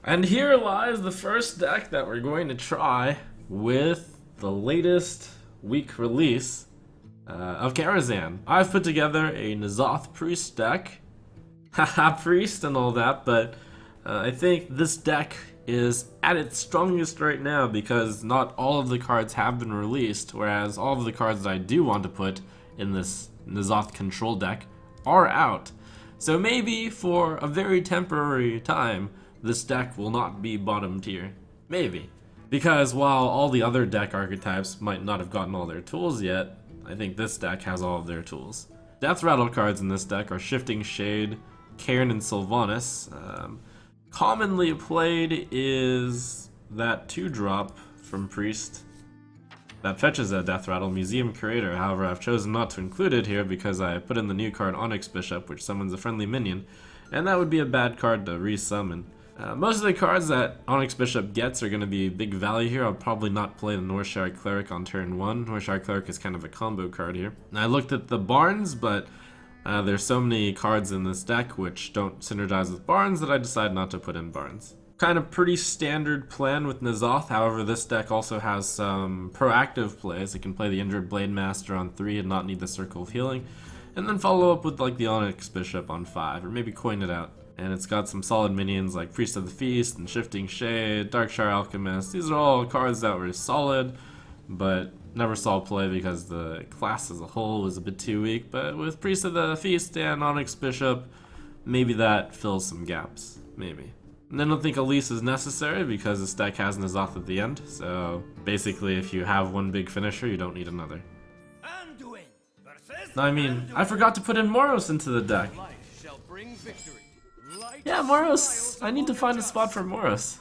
And here lies the first deck that we're going to try with the latest week release of Karazhan. I've put together a N'Zoth Priest deck. Haha, Priest and all that, but I think this deck is at its strongest right now because not all of the cards have been released, whereas all of the cards that I do want to put in this N'Zoth control deck are out. So maybe for a very temporary time, this deck will not be bottom tier. Maybe. Because while all the other deck archetypes might not have gotten all their tools yet, I think this deck has all of their tools. Death Rattle cards in this deck are Shifting Shade, Cairn, and Sylvanas. Commonly played is that 2-drop from Priest that fetches a Death Rattle, Museum Curator. However, I've chosen not to include it here because I put in the new card Onyx Bishop, which summons a friendly minion, and that would be a bad card to resummon. Most of the cards that Onyx Bishop gets are going to be big value here. I'll probably not play the Northshire Cleric on turn 1. Northshire Cleric is kind of a combo card here. And I looked at the Barns, but there's so many cards in this deck which don't synergize with Barns that I decided not to put in Barns. Kind of pretty standard plan with N'Zoth, however this deck also has some proactive plays. It can play the Injured Blade Master on 3 and not need the Circle of Healing, and then follow up with like the Onyx Bishop on 5, or maybe coin it out. And it's got some solid minions like Priest of the Feast and Shifting Shade, Darkshire Alchemist. These are all cards that were solid, but never saw play because the class as a whole was a bit too weak. But with Priest of the Feast and Onyx Bishop, maybe that fills some gaps. Maybe. And I don't think Elise is necessary because this deck has N'Zoth at the end. So basically, if you have one big finisher, you don't need another. I mean, I forgot to put in Moros into the deck. Yeah, Moros. I need to find a spot for Moros.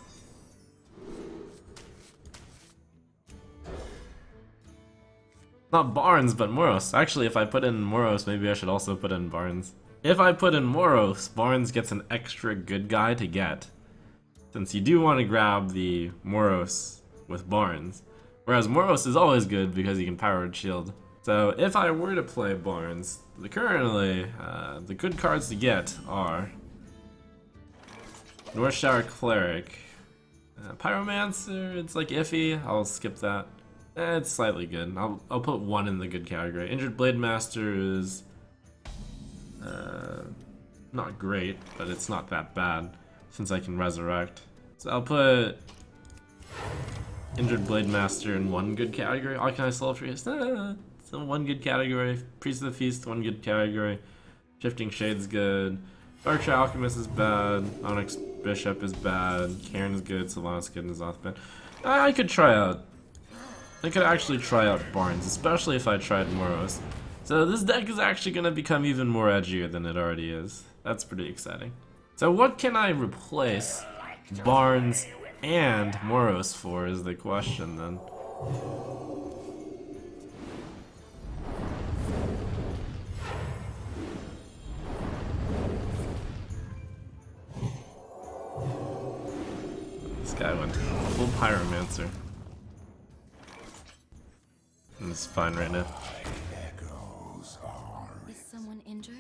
Not Barnes, but Moros. Actually, if I put in Moros, maybe I should also put in Barnes. If I put in Moros, Barnes gets an extra good guy to get, since you do want to grab the Moros with Barnes. Whereas Moros is always good because you can powered shield. So if I were to play Barnes, currently the good cards to get are Northshire Cleric, Pyromancer. It's like iffy. I'll skip that. It's slightly good. I'll put one in the good category. Injured Blade Master is not great, but it's not that bad since I can resurrect. So I'll put Injured Blade Master in one good category. Arcane Soul Priest, so one good category. Priest of the Feast, one good category. Shifting Shade's good. Darkshire Alchemist is bad. Onyx Bishop is bad. Cairn is good. Sylvanas good. N'Zoth bad. I could try out. I could actually try out Barnes, especially if I tried Moros. So this deck is actually going to become even more edgier than it already is. That's pretty exciting. So what can I replace Barnes and Moros for is the question then. This guy went full Pyromancer. It's fine right now. Is someone injured?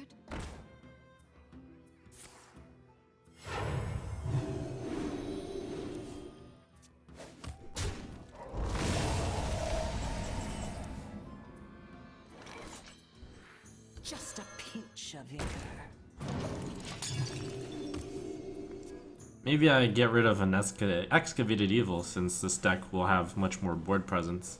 Just a pinch of vigor. Maybe I get rid of an Excavated Evil since this deck will have much more board presence.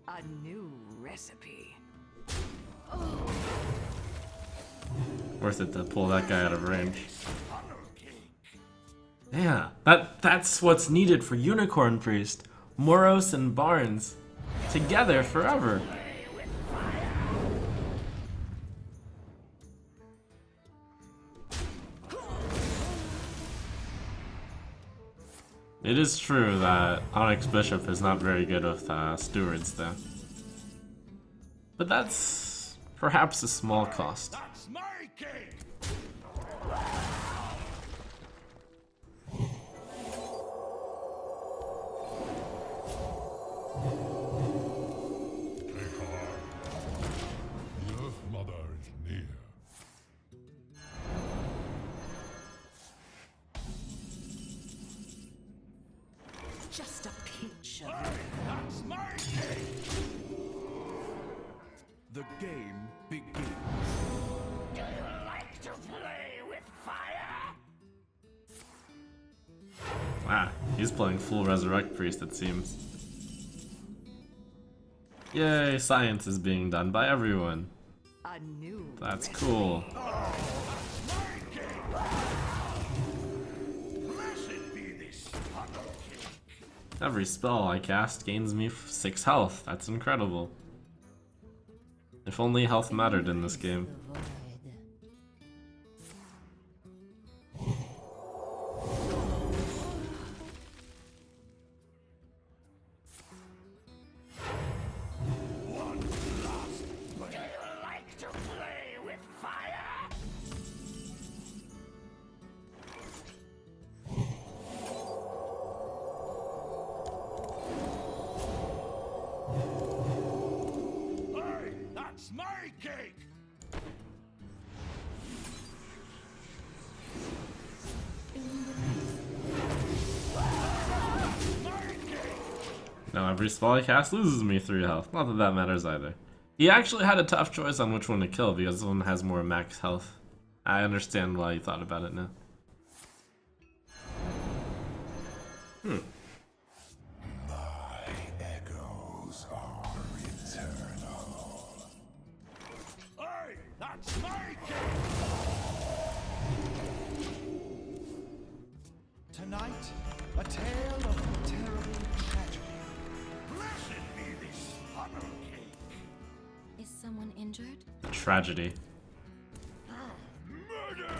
A new recipe. Worth it to pull that guy out of range. Yeah, that's what's needed for Unicorn Priest. Moros and Barnes. Together forever. It is true that Onyx Bishop is not very good with stewards though. But that's perhaps a small cost. That's my king. Just a pinch of That's my game. The game begins. Do you like to play with fire? Ah, he's playing full Resurrect Priest, it seems. Yay, science is being done by everyone. a new That's recipe. cool. Blessed be this puddle cake. Every spell I cast gains me 6 health. That's incredible. If only health mattered in this game. One last. Do you like to play with fire? Hey, that's my cake. Now every spell I cast loses me 3 health. Not that that matters either. He actually had a tough choice on which one to kill because this one has more max health. I understand why he thought about it now. My echoes are eternal. Hey, that's my cake. Tonight, a tale of terrible tragedy. Blessed be this puddle cake. Is someone injured? A tragedy. Murder!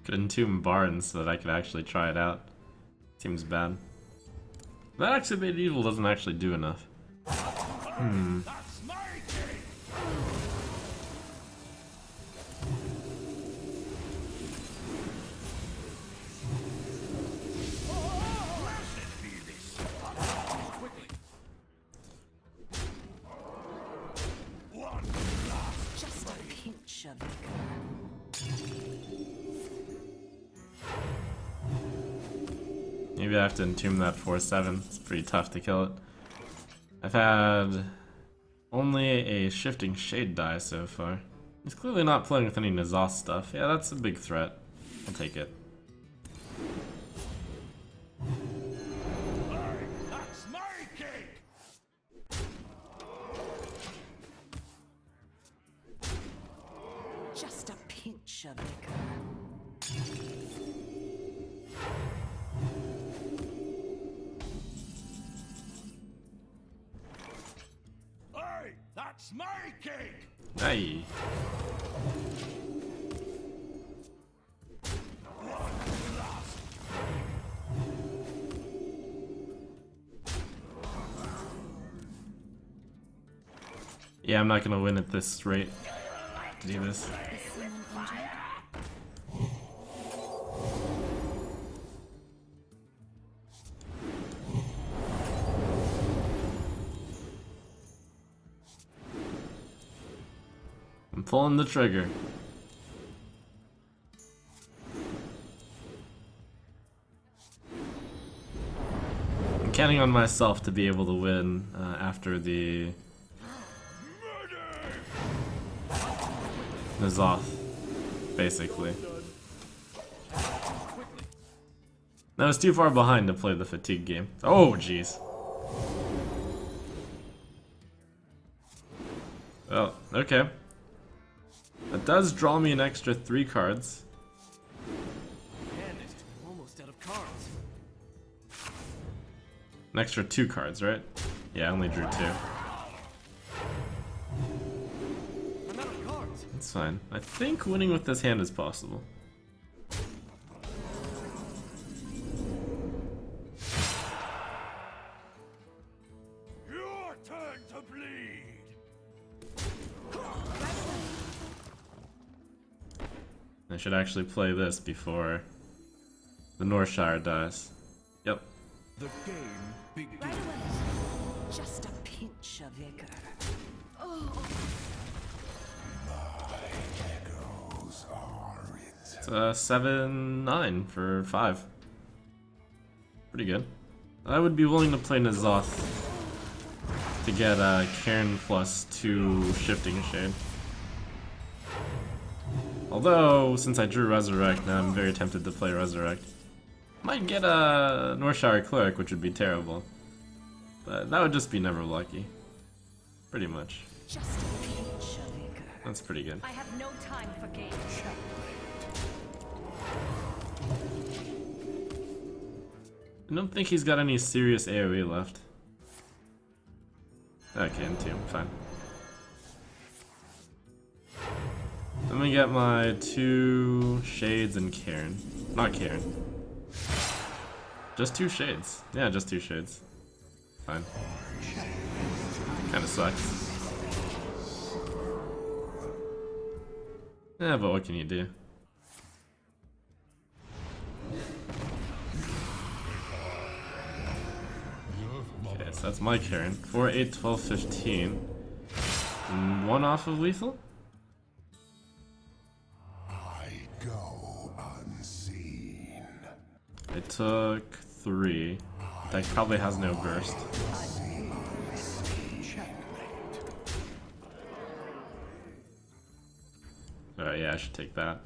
Could entomb Barnes so that I could actually try it out. Seems bad. That Activate Evil doesn't actually do enough. That's my cake. Blessed be this puddle. Quickly. One last. Just a pinch of vigor. Maybe I have to entomb that 4/7. It's pretty tough to kill it. I've had only a Shifting Shade die so far. He's clearly not playing with any N'Zoth stuff. Yeah, that's a big threat. I'll take it. Hey, that's my cake. Just a pinch of vigor. Hey, that's my cake. Hey. Yeah, I'm not gonna win at this rate. Do this. Is someone injured? I'm pulling the trigger. I'm counting on myself to be able to win after the N'Zoth, basically. I was too far behind to play the fatigue game. Oh, jeez. Well, okay. That does draw me an extra 3 cards. Man, this is almost out of cards. An extra 2 cards, right? Yeah, I only drew 2. I'm out of cards. It's fine. I think winning with this hand is possible. Your turn to bleed. I should actually play this before the Northshire dies. Yep. The game begins. Right away. Just a pinch of vigor. It's 7-9 for 5. Pretty good. I would be willing to play N'Zoth to get Cairn plus 2 Shifting Shade. Although, since I drew Resurrect, now I'm very tempted to play Resurrect. Might get a Northshire Cleric, which would be terrible. But that would just be never lucky. Pretty much. Just a pinch of vigor. That's pretty good. I have no time for games. I don't think he's got any serious AoE left. Okay, M2, fine. Let me get my 2 Shades and Cairn. Not Cairn. Just 2 Shades. Yeah, just 2 Shades. Fine. Kinda sucks. Yeah, but what can you do? Okay, so that's my Cairn. 4, 8, 12, 15. And 1 off of lethal? I go unseen. I took 3. That probably has no burst. Alright, yeah, I should take that.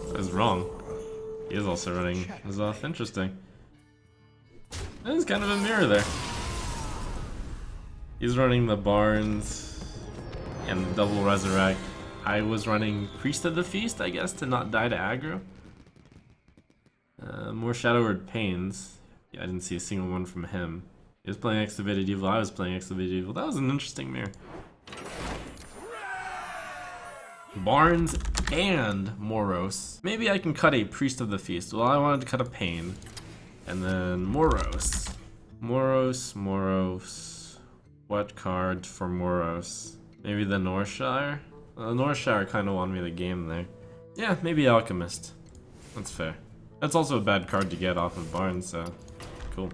I was wrong. He is also running N'Zoth. Interesting. There's kind of a mirror there. He's running the Barnes and the double Resurrect. I was running Priest of the Feast, I guess, to not die to aggro. More Shadow Word Pains. Yeah, I didn't see a single one from him. He was playing Excavated Evil, I was playing Excavated Evil. That was an interesting mirror. Barnes and Moros. Maybe I can cut a Priest of the Feast. Well, I wanted to cut a Pain. And then Moros. Moros. What card for Moros? Maybe the Northshire? Northshire kind of won me the game there. Yeah, maybe Alchemist. That's fair. That's also a bad card to get off of Barnes, so cool.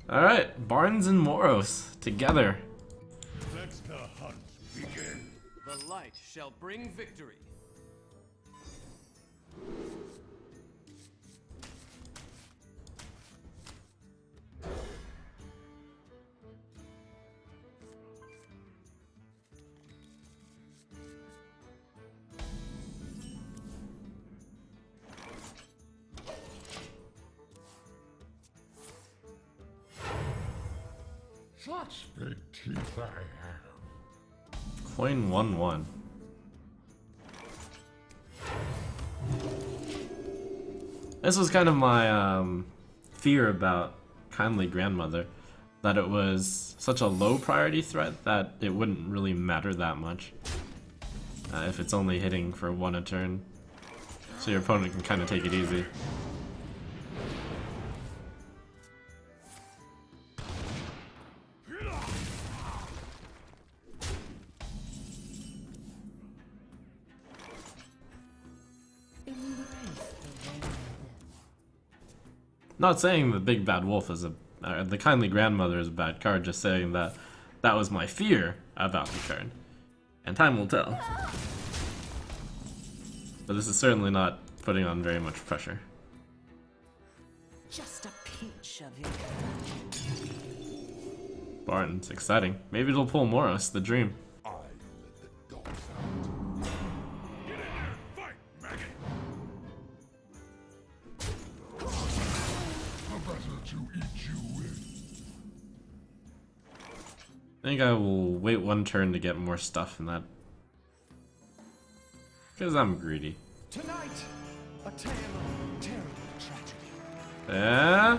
Alright, Barnes and Moros together. Let the hunt begin. The light shall bring victory. Such big teeth I have. Coin 1/1. This was kind of my fear about Kindly Grandmother, that it was such a low priority threat that it wouldn't really matter that much if it's only hitting for 1 a turn, so your opponent can kind of take it easy. Not saying the Big Bad Wolf is the Kindly Grandmother is a bad card, just saying that that was my fear about the card. And time will tell. But this is certainly not putting on very much pressure. Just a pinch of vigor. Barton's exciting. Maybe it'll pull Moros, the dream. I let the dogs out. Get in there, fight, maggot! A battle to eat you with. I think I will wait 1 turn to get more stuff in that. Because I'm greedy. Tonight, a tale of terrible tragedy. Yeah?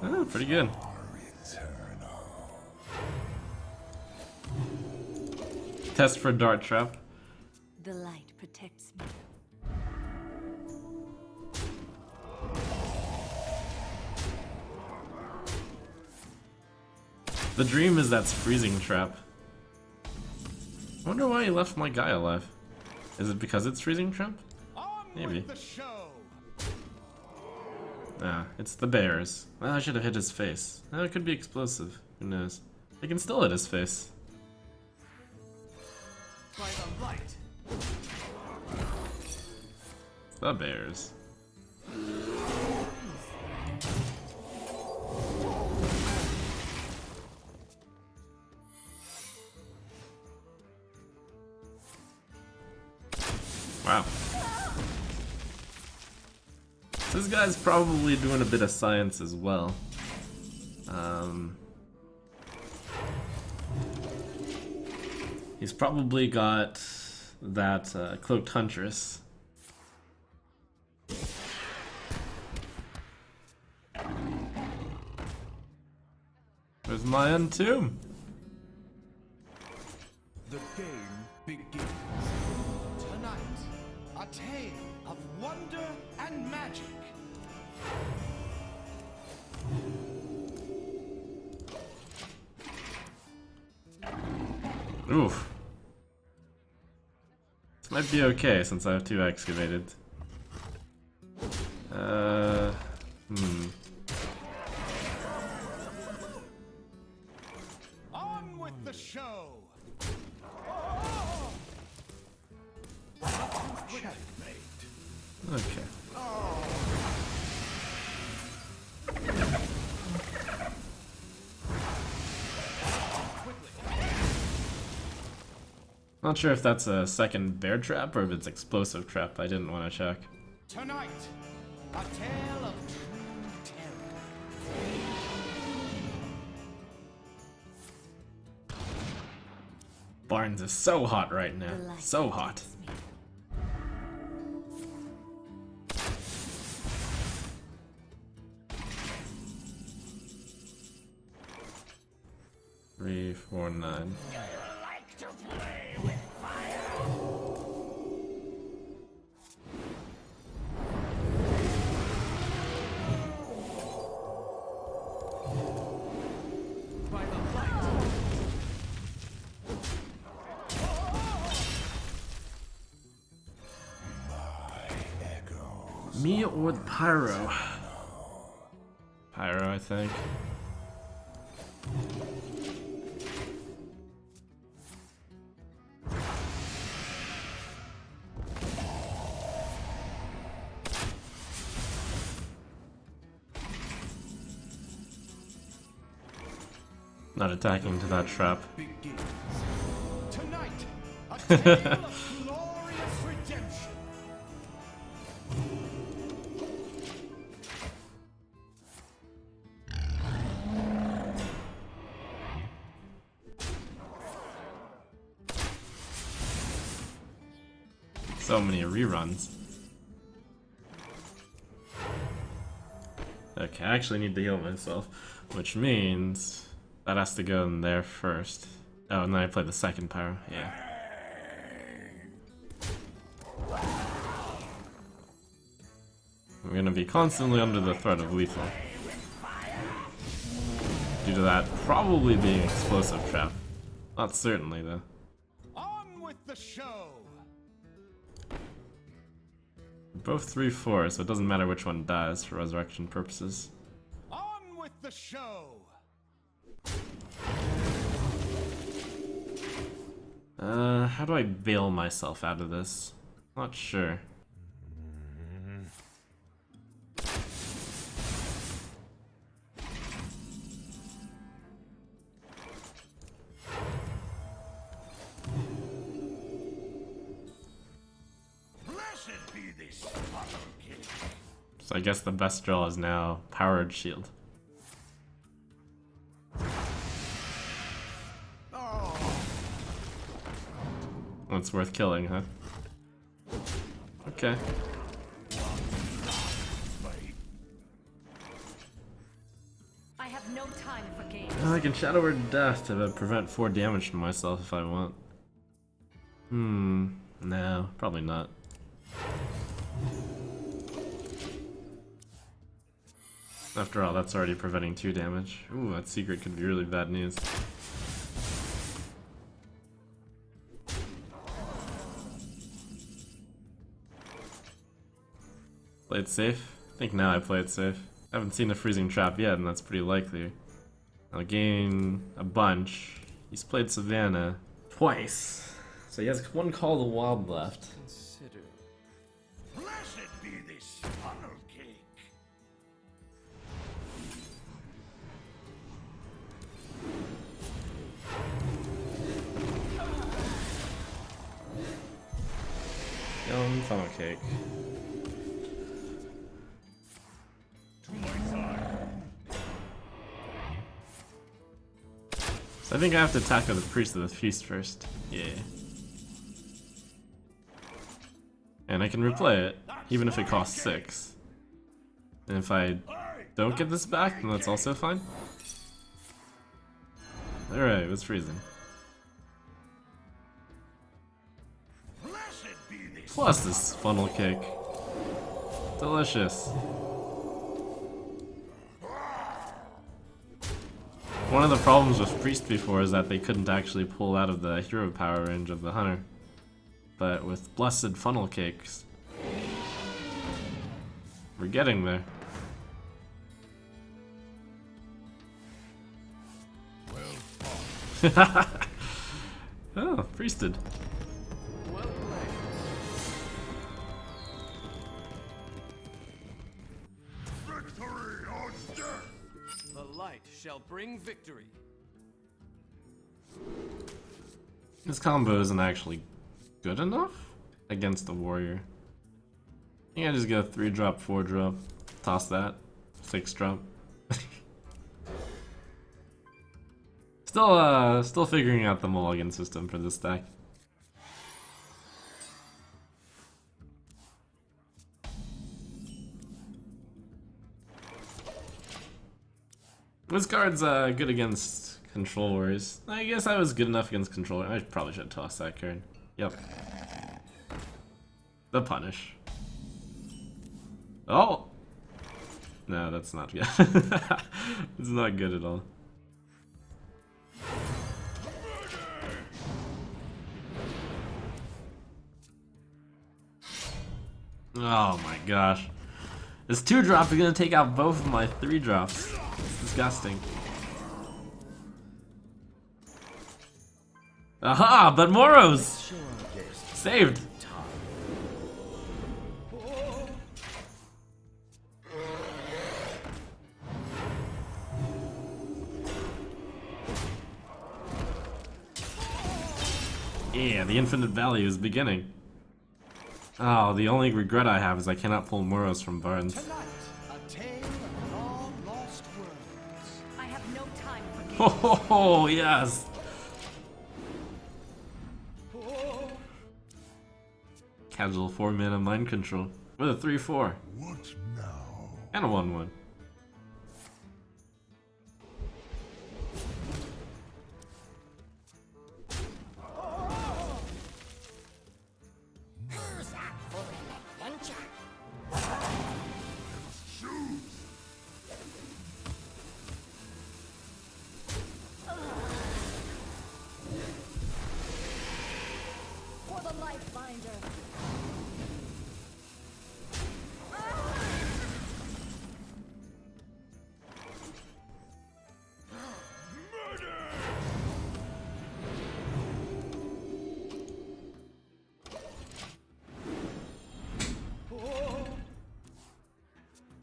Oh, pretty good. Test for Dart Trap. The light protects me. The dream is that's Freezing Trap. I wonder why he left my guy alive. Is it because it's Freezing Trap? Maybe. With the show. Ah, it's the bears. Well, I should have hit his face. Oh, it could be explosive. Who knows? I can still hit his face. By the light. The bears. Wow. This guy's probably doing a bit of science as well. He's probably got that cloaked huntress. Where's my entomb? The game begins. Tonight, a tale of wonder and magic. Oof. This might be okay since I have 2 excavated. On with the show. Okay. Not sure if that's a second bear trap or if it's explosive trap. I didn't want to check. Tonight, a tale of true terror. Barnes is so hot right now. The light So hot. protects me. 3, 4, 9. By the light. Me or the Pyro? Pyro, I think. Not attacking to that trap. Begins. Tonight, a tale of glorious redemption. So many reruns. Okay, I actually need to heal myself, which means that has to go in there first. Oh, and then I play the second pyro. Yeah. We're gonna be constantly under the threat of lethal. Due to that probably being explosive trap. Not certainly though. On with the show. Both 3/4, so it doesn't matter which one dies for resurrection purposes. On with the show. How do I bail myself out of this? Not sure. Blessed be this Spartan king. So I guess the best draw is now Powered Shield. That's worth killing, huh? Okay. I have no time for games. I can Shadow Word Death to prevent 4 damage to myself if I want. No, probably not. After all, that's already preventing 2 damage. Ooh, that secret could be really bad news. Play it safe? I think now I play it safe. I haven't seen a freezing trap yet, and that's pretty likely. I'll gain a bunch. He's played Savannah twice. So he has one Call to Wild left. Consider. Blessed be this funnel cake. Yum, funnel cake. So I think I have to tackle the Priest of the Feast first. Yeah. And I can replay it, even if it costs 6. And if I don't get this back, then that's also fine. Alright, what's freezing? Plus this funnel cake. Delicious. One of the problems with Priest before is that they couldn't actually pull out of the hero power range of the Hunter. But with Blessed Funnel Cakes, we're getting there. Oh, Priested. Well played. Victory or death! The light shall bring victory. This combo isn't actually good enough against the warrior. I think I just go 3-drop, 4-drop, toss that, 6-drop. Still figuring out the mulligan system for this deck. This card's good against controllers. I guess I was good enough against controller. I probably should toss that card. Yep. The punish. Oh! No, that's not good. It's not good at all. Oh my gosh. This 2-drop is gonna take out both of my 3-drops. It's disgusting. Aha! But Moros! Saved! Yeah, the infinite value is beginning. Oh, the only regret I have is I cannot pull Moros from Barnes. Tonight, a tale of long-lost worlds. I have no time for games. Ho ho ho, yes! Casual 4-mana mind control with a 3/4 What now? and a 1/1. For the life binder.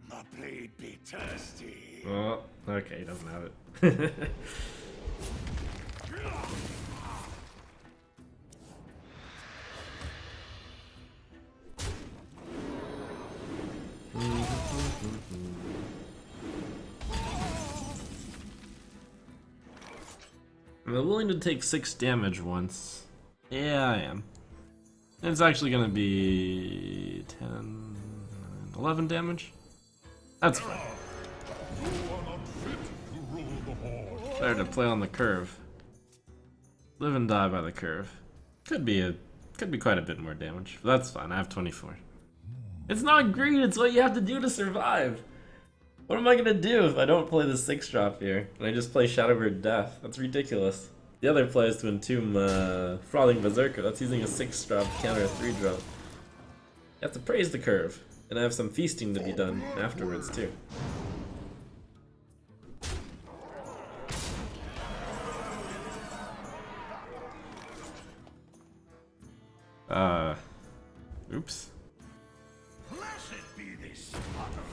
My blade be thirsty. Oh, okay, he doesn't have it. I'm willing to take 6 damage once. Yeah, I am. It's actually gonna be 10, 11 damage. That's fine. Better to play on the curve. Live and die by the curve. Could be quite a bit more damage, but that's fine. I have 24. It's not greed, it's what you have to do to survive. What am I gonna do if I don't play the 6-drop here and I just play Shadowbird Death? That's ridiculous. The other play is to entomb Frothing Berserker. That's using a 6-drop to counter a 3-drop. You have to praise the curve. And I have some feasting to be done afterwards too. Oops. Blessed be this honor.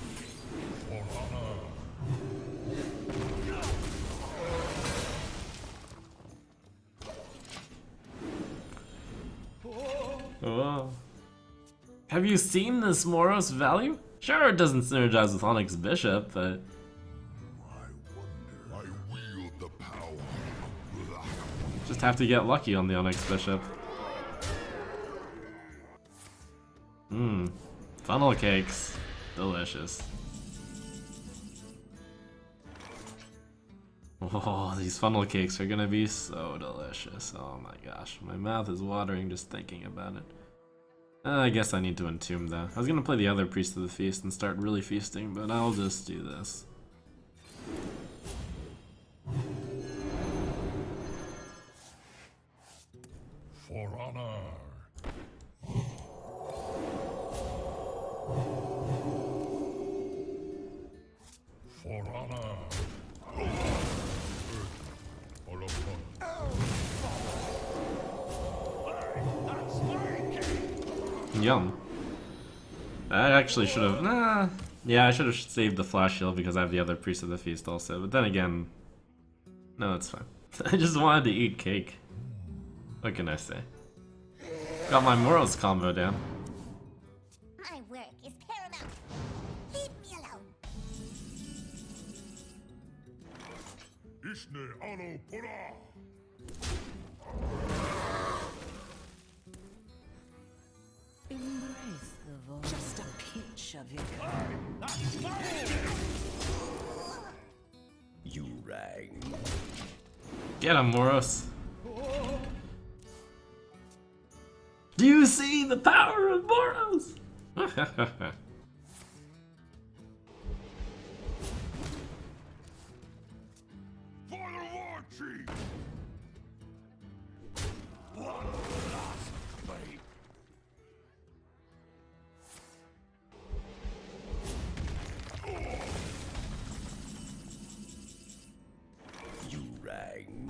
Oh. Have you seen this Moros value? Sure, it doesn't synergize with Onyx Bishop, but I wield the power. just have to get lucky on the Onyx Bishop. Mmm. Funnel cakes. Delicious. Oh, these funnel cakes are gonna be so delicious. Oh my gosh, my mouth is watering just thinking about it. I guess I need to entomb though. I was gonna play the other Priest of the Feast and start really feasting, but I'll just do this. For honor. For honor. All upon. Yum. I actually should have. Nah. Yeah, I should have saved the flash heal because I have the other Priest of the Feast also. But then again, no, it's fine. I just wanted to eat cake. What can I say? Got my Moros combo down. My work is paramount. Leave me alone. Ishne ano pura. Embrace the void. Just a pinch of it. You rang. Get him, Moros. Do you see the power of Moros? For the war chief. One last fight. You rang.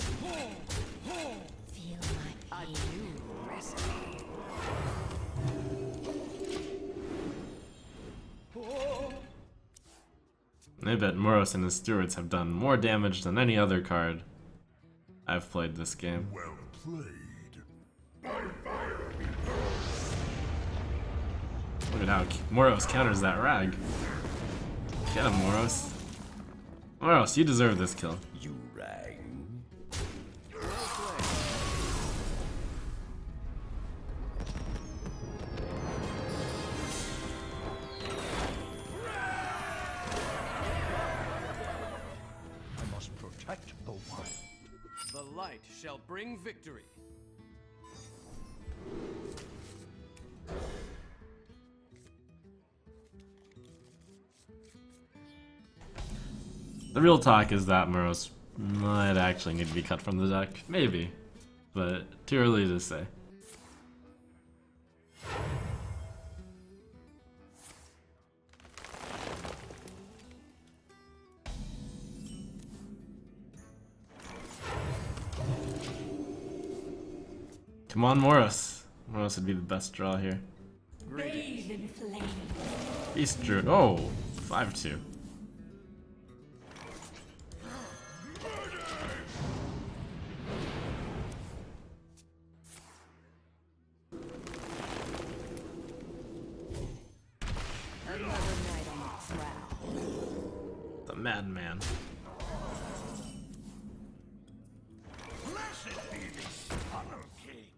Feel my pain. A new recipe. I bet Moros and his stewards have done more damage than any other card I've played this game. Well played. Look at how Moros counters that rag. Get him, Moros. Moros, you deserve this kill. You rang. I must protect the wild. The light shall bring victory. The real talk is that Moros might actually need to be cut from the deck. Maybe. But too early to say. Come on, Moros. Moros would be the best draw here. Bathe in flame. Beast Druid. Oh, 5-2. Another night on the prowl. The Madman. Blessed be this honor cake.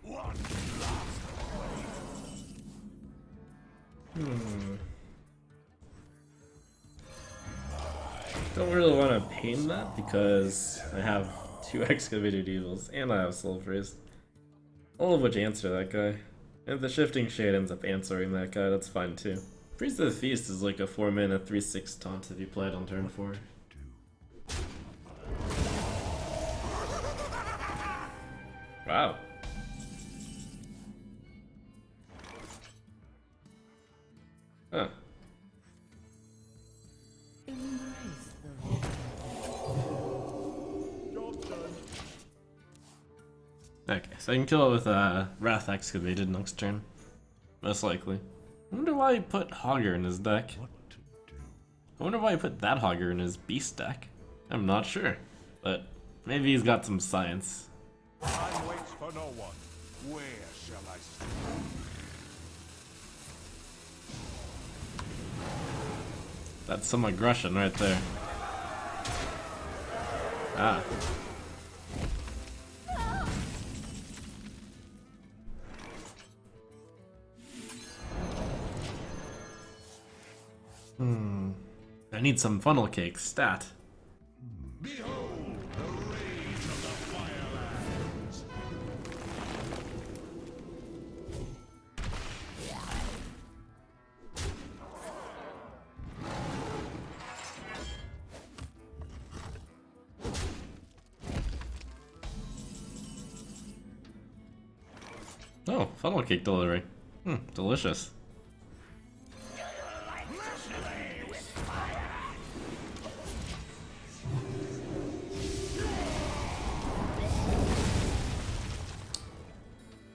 One last Don't really want to pain that because I have 2 Excavated Evils and I have Soul Priest. All of which answer that guy. And if the Shifting Shade ends up answering that guy, that's fine too. Priest of the Feast is like a 4-mana 3/6 taunt if you play it on turn 4. Wow. Huh. Embrace the Okay, so I can kill it with Wrath Excavated next turn. Most likely. I wonder why he put Hogger in his deck. I wonder why he put that Hogger in his Beast deck. I'm not sure. But maybe he's got some science. Time waits for no one. Where shall I start? That's some aggression right there. Ah. I need some funnel cake stat. Behold the rage of the Firelands. Oh, funnel cake delivery. Delicious.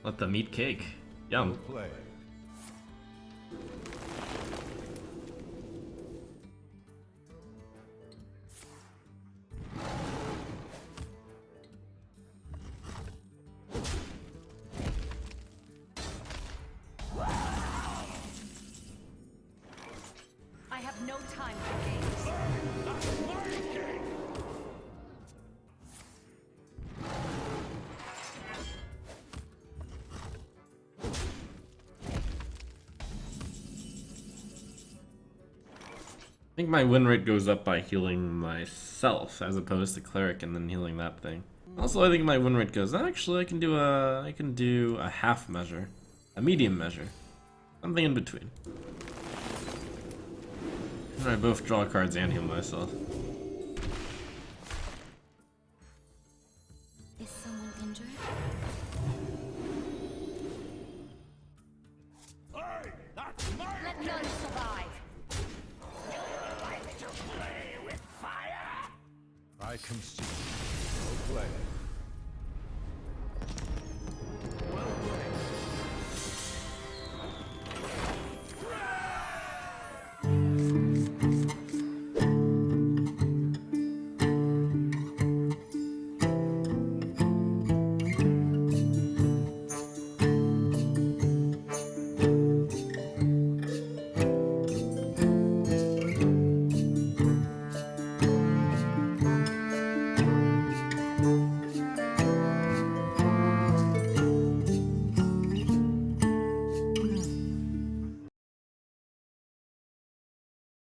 Let them eat cake. Yum. Play. I have no time for games. I think my win rate goes up by healing myself as opposed to cleric and then healing that thing. Also, I think my win rate goes. Actually, I can do a half measure, a medium measure, something in between. And I both draw cards and heal myself. Is someone injured? Hey, that's my Let none survive. I concede. No play.